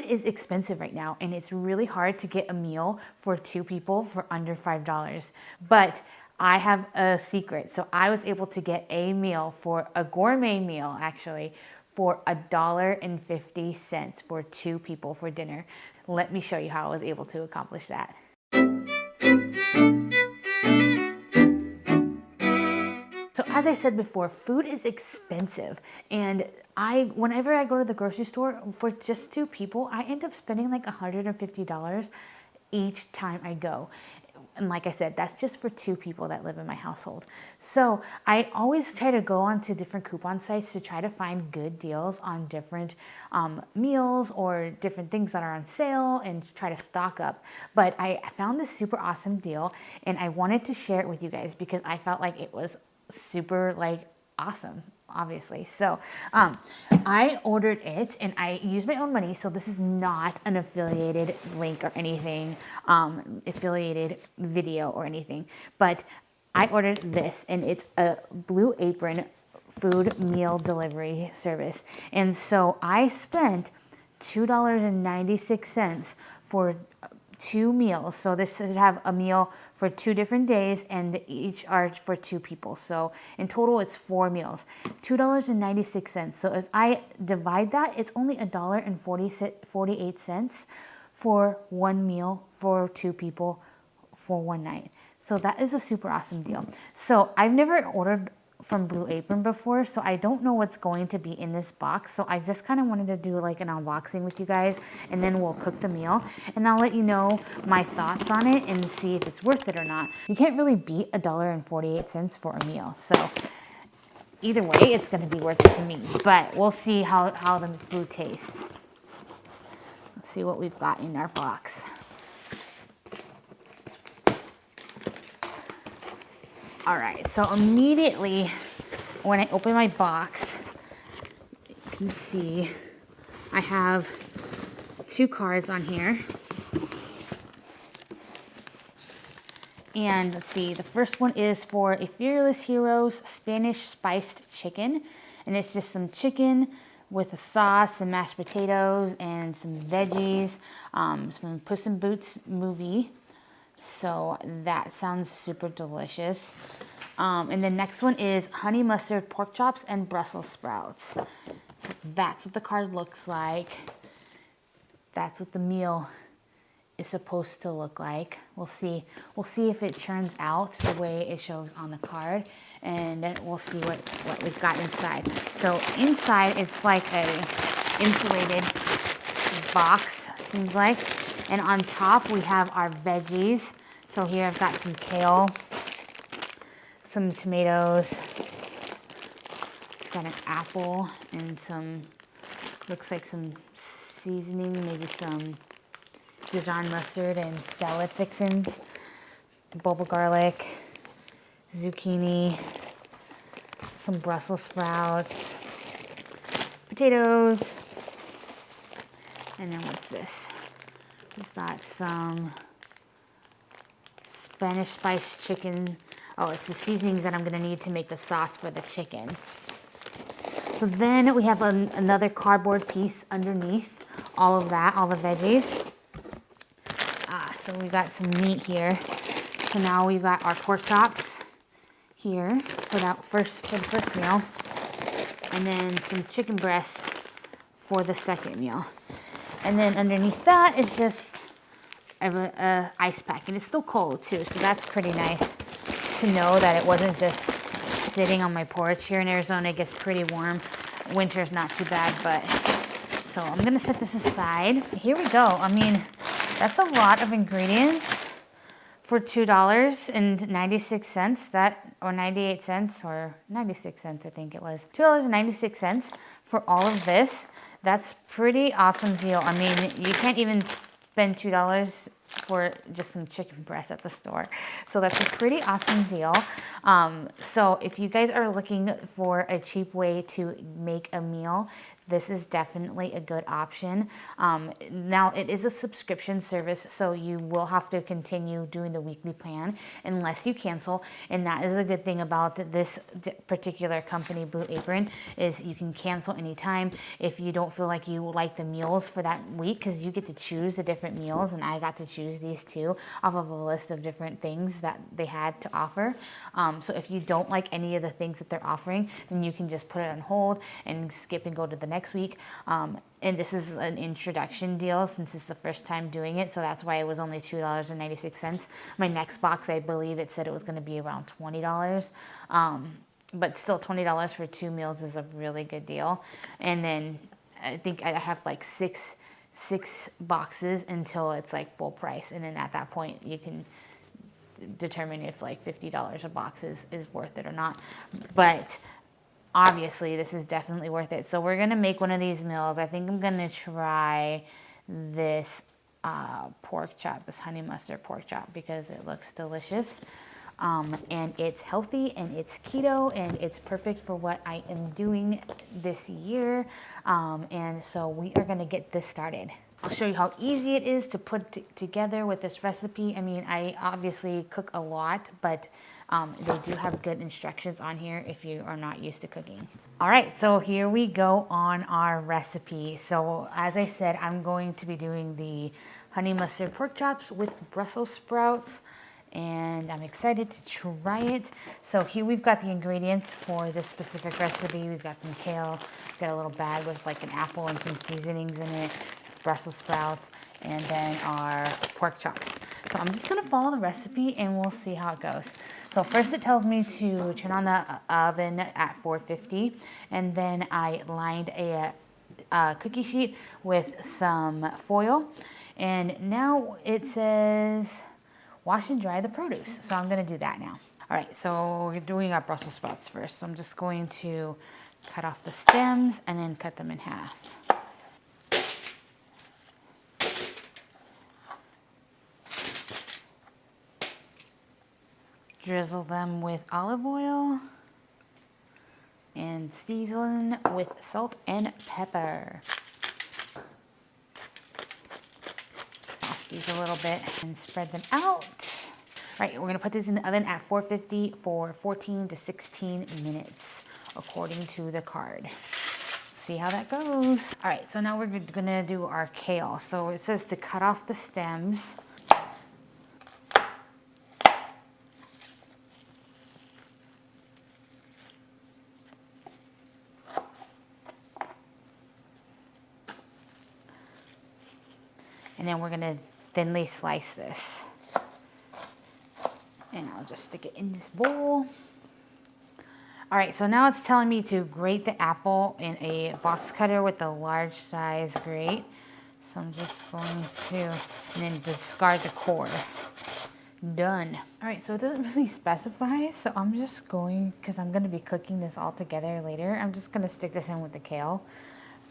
food is expensive right now, and it's really hard to get a meal for 2 people for under $5. But I have a secret. So I was able to get a meal, for a gourmet meal actually, for $1.50 for 2 people for dinner. Let me show you how I was able to accomplish that. So as I said before, food is expensive, and whenever I go to the grocery store for just 2 people, I end up spending like $150 each time I go. And like I said, that's just for 2 people that live in my household. So I always try to go onto different coupon sites to try to find good deals on different meals or different things that are on sale and try to stock up. But I found this super awesome deal, and I wanted to share it with you guys because I felt like it was super like awesome, obviously. So I ordered it, and I used my own money, so this is not an affiliated link or anything, affiliated video or anything, but I ordered this, and it's a Blue Apron food meal delivery service. And so I spent $2.96 for 2 meals. So this should have a meal for 2 different days, and each are for 2 people. So in total, it's 4 meals, $2.96. So if I divide that, it's only $1.48 for 1 meal for 2 people for 1 night. So that is a super awesome deal. So I've never ordered from Blue Apron before, so I don't know what's going to be in this box. So I just kind of wanted to do like an unboxing with you guys, and then we'll cook the meal, and I'll let you know my thoughts on it and see if it's worth it or not. You can't really beat $1.48 for a meal, so either way, it's going to be worth it to me. But we'll see how the food tastes. Let's see what we've got in our box. All right, so immediately when I open my box, you can see I have 2 cards on here. And let's see, the first one is for a Fearless Heroes Spanish spiced chicken. And it's just some chicken with a sauce, some mashed potatoes, and some veggies, some Puss in Boots movie. So that sounds super delicious. And the next one is honey mustard pork chops and Brussels sprouts. So that's what the card looks like. That's what the meal is supposed to look like. We'll see if it turns out the way it shows on the card, and then we'll see what we've got inside. So inside, it's like a insulated box, seems like. And on top, we have our veggies. So here I've got some kale, some tomatoes, it's got an apple, and some, looks like some seasoning, maybe some Dijon mustard and salad fixins, bulgur garlic, zucchini, some Brussels sprouts, potatoes, and then what's this? We've got some Spanish spiced chicken. Oh, it's the seasonings that I'm going to need to make the sauce for the chicken. So then we have another cardboard piece underneath all of that, all the veggies. So we got some meat here. So now we've got our pork chops here for the first meal, and then some chicken breasts for the second meal. And then underneath that is just a ice pack, and it's still cold too, so that's pretty nice to know that it wasn't just sitting on my porch. Here in Arizona, it gets pretty warm. Winter's not too bad, but so I'm gonna set this aside. Here we go. I mean, that's a lot of ingredients for $2.96. That, or 98 cents, or 96 cents, I think it was. $2.96 for all of this. That's pretty awesome deal. I mean, you can't even spend $2 for just some chicken breast at the store. So that's a pretty awesome deal. So if you guys are looking for a cheap way to make a meal, this is definitely a good option. Now it is a subscription service, so you will have to continue doing the weekly plan unless you cancel. And that is a good thing about this particular company, Blue Apron, is you can cancel anytime if you don't feel like you like the meals for that week, because you get to choose the different meals, and I got to choose these two off of a list of different things that they had to offer. So if you don't like any of the things that they're offering, then you can just put it on hold and skip and go to the next week. And this is an introduction deal since it's the first time doing it, so that's why it was only $2.96. My next box, I believe it said it was going to be around $20. But still, $20 for 2 meals is a really good deal. And then I think I have like six boxes until it's like full price, and then at that point you can determine if like $50 a box is worth it or not. But obviously this is definitely worth it. So we're gonna make one of these meals. I think I'm gonna try this pork chop, this honey mustard pork chop, because it looks delicious. And it's healthy and it's keto and it's perfect for what I am doing this year. And so we are gonna get this started. I'll show you how easy it is to put together with this recipe. I mean, I obviously cook a lot, but they do have good instructions on here if you are not used to cooking. All right, so here we go on our recipe. So as I said, I'm going to be doing the honey mustard pork chops with Brussels sprouts, and I'm excited to try it. So here we've got the ingredients for this specific recipe. We've got some kale, we've got a little bag with like an apple and some seasonings in it, Brussels sprouts, and then our pork chops. So I'm just gonna follow the recipe and we'll see how it goes. So first it tells me to turn on the oven at 450, and then I lined a cookie sheet with some foil, and now it says wash and dry the produce. So I'm gonna do that now. All right, so we're doing our Brussels sprouts first. So I'm just going to cut off the stems and then cut them in half. Drizzle them with olive oil and season with salt and pepper. Toss these a little bit and spread them out. All right, we're gonna put this in the oven at 450 for 14 to 16 minutes, according to the card. See how that goes. All right, so now we're gonna do our kale. So it says to cut off the stems. And then we're gonna thinly slice this. And I'll just stick it in this bowl. All right, so now it's telling me to grate the apple in a box cutter with a large size grate. So I'm just going to, and then discard the core. Done. All right, so it doesn't really specify, so I'm just going, because I'm gonna be cooking this all together later, I'm just gonna stick this in with the kale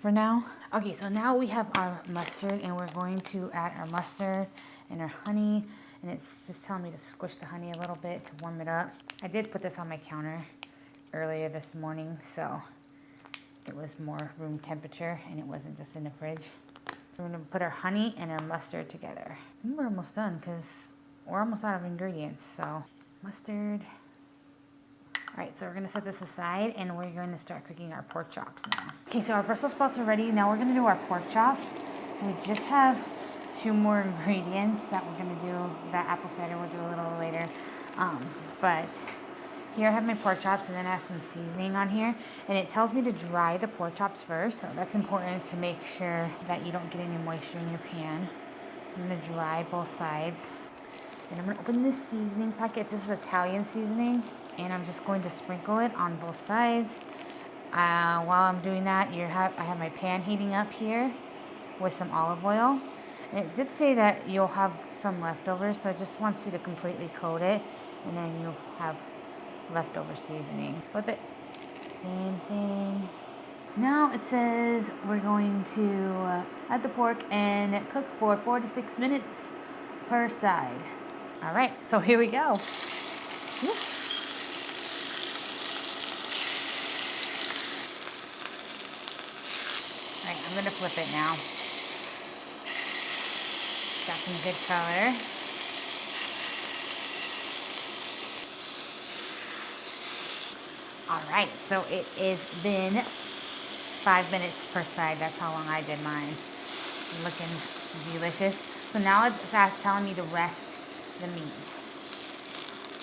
for now. Okay, so now we have our mustard, and we're going to add our mustard and our honey, and it's just telling me to squish the honey a little bit to warm it up. I did put this on my counter earlier this morning, so it was more room temperature and it wasn't just in the fridge. So we're gonna put our honey and our mustard together. I think we're almost done because we're almost out of ingredients. So mustard. All right, so we're gonna set this aside and we're going to start cooking our pork chops now. Okay, so our Brussels sprouts are ready. Now we're gonna do our pork chops. So we just have 2 more ingredients that we're gonna do. That apple cider we'll do a little later. But here I have my pork chops, and then I have some seasoning on here. And it tells me to dry the pork chops first. So that's important to make sure that you don't get any moisture in your pan. So I'm gonna dry both sides. And I'm gonna open this seasoning packet. This is Italian seasoning. And I'm just going to sprinkle it on both sides. While I'm doing that, I have my pan heating up here with some olive oil. And it did say that you'll have some leftovers, so it just wants you to completely coat it, and then you'll have leftover seasoning. Flip it, same thing. Now it says we're going to add the pork and cook for 4 to 6 minutes per side. All right, so here we go. Woo. I'm gonna flip it now. Got some good color. All right, so it has been 5 minutes per side. That's how long I did mine. Looking delicious. So now it's telling me to rest the meat.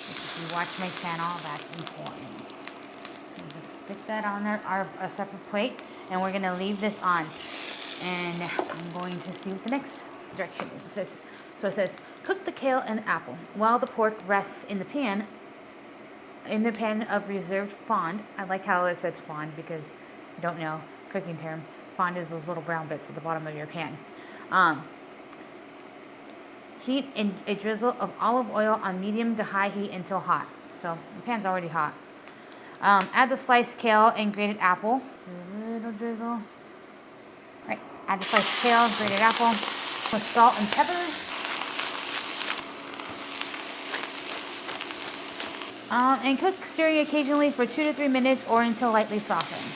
If you watch my channel, that's important. We'll just stick that on a separate plate, and we're gonna leave this on. And I'm going to see what the next direction is. So it says, cook the kale and apple while the pork rests in the pan of reserved fond. I like how it says fond because I don't know, cooking term. Fond is those little brown bits at the bottom of your pan. Heat in a drizzle of olive oil on medium to high heat until hot. So the pan's already hot. Add the sliced kale and grated apple. A little drizzle. All right, add the sliced kale, grated apple, with salt and pepper. And cook, stirring occasionally for 2 to 3 minutes or until lightly softened.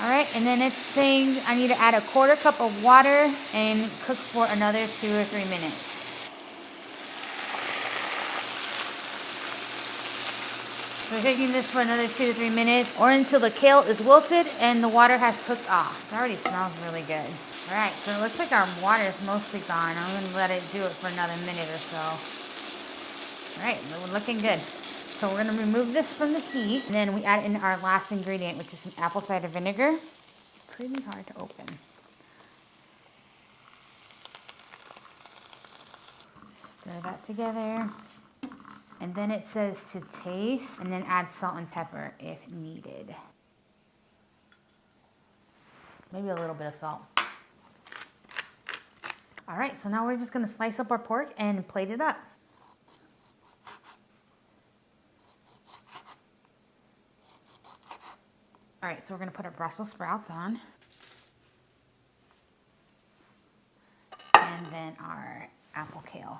All right, and then it's saying I need to add a 1/4 cup of water and cook for another 2 or 3 minutes. We're cooking this for another 2 to 3 minutes or until the kale is wilted and the water has cooked off. It already smells really good. All right, so it looks like our water is mostly gone. I'm gonna let it do it for another minute or so. All right, we're looking good. So we're gonna remove this from the heat, and then we add in our last ingredient, which is some apple cider vinegar. Pretty hard to open. Stir that together. And then it says to taste, and then add salt and pepper if needed. Maybe a little bit of salt. All right, so now we're just gonna slice up our pork and plate it up. All right, so we're gonna put our Brussels sprouts on. And then our apple kale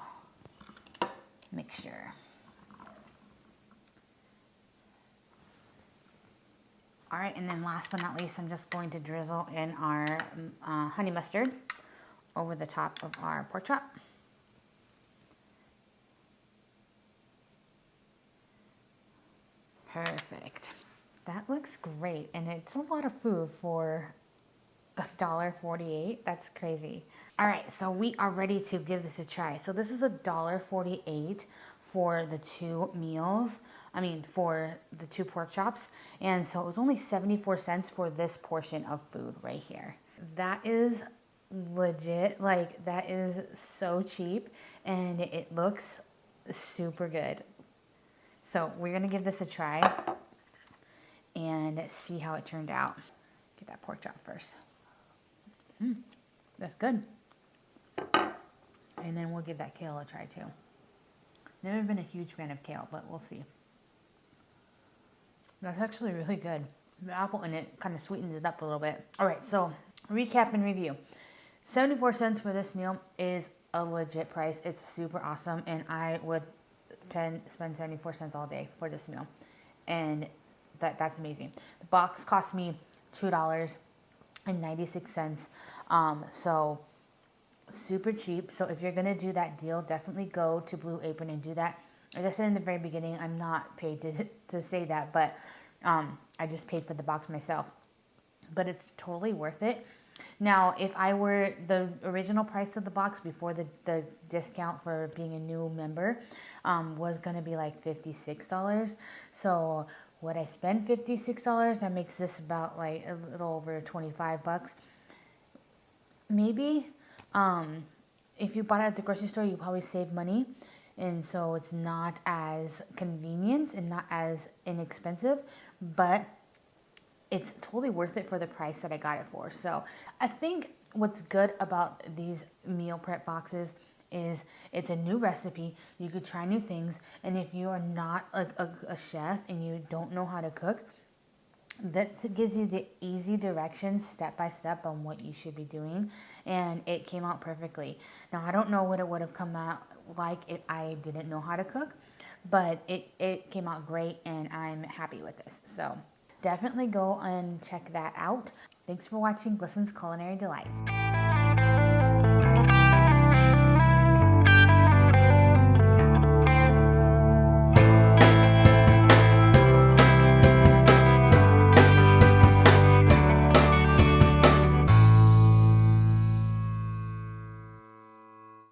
mixture. All right, and then last but not least, I'm just going to drizzle in our honey mustard over the top of our pork chop. Perfect. That looks great, and it's a lot of food for $1.48. That's crazy. All right, so we are ready to give this a try. So this is $1.48 for the 2 meals. I mean, for the 2 pork chops. And so it was only 74 cents for this portion of food right here. That is legit. Like, that is so cheap, and it looks super good. So we're gonna give this a try and see how it turned out. Get that pork chop first. That's good. And then we'll give that kale a try too. Never been a huge fan of kale, but we'll see. That's actually really good. The apple in it kind of sweetens it up a little bit. All right, so recap and review. 74 cents for this meal is a legit price. It's super awesome, and I would spend 74 cents all day for this meal. And that's amazing. The box cost me $2.96. So super cheap. So if you're gonna do that deal, definitely go to Blue Apron and do that. Like I said in the very beginning, I'm not paid to say that, but I just paid for the box myself. But it's totally worth it. Now, if I were the original price of the box before the discount for being a new member was gonna be like $56. So would I spend $56? That makes this about like a little over 25 bucks. Maybe. If you bought it at the grocery store, you probably save money. And so it's not as convenient and not as inexpensive, but it's totally worth it for the price that I got it for. So I think what's good about these meal prep boxes is it's a new recipe. You could try new things. And if you are not a chef and you don't know how to cook, that gives you the easy directions step by step on what you should be doing. And it came out perfectly. Now, I don't know what it would have come out like if I didn't know how to cook, but it came out great, and I'm happy with this. So definitely go and check that out. Thanks for watching Glissen's Culinary Delights.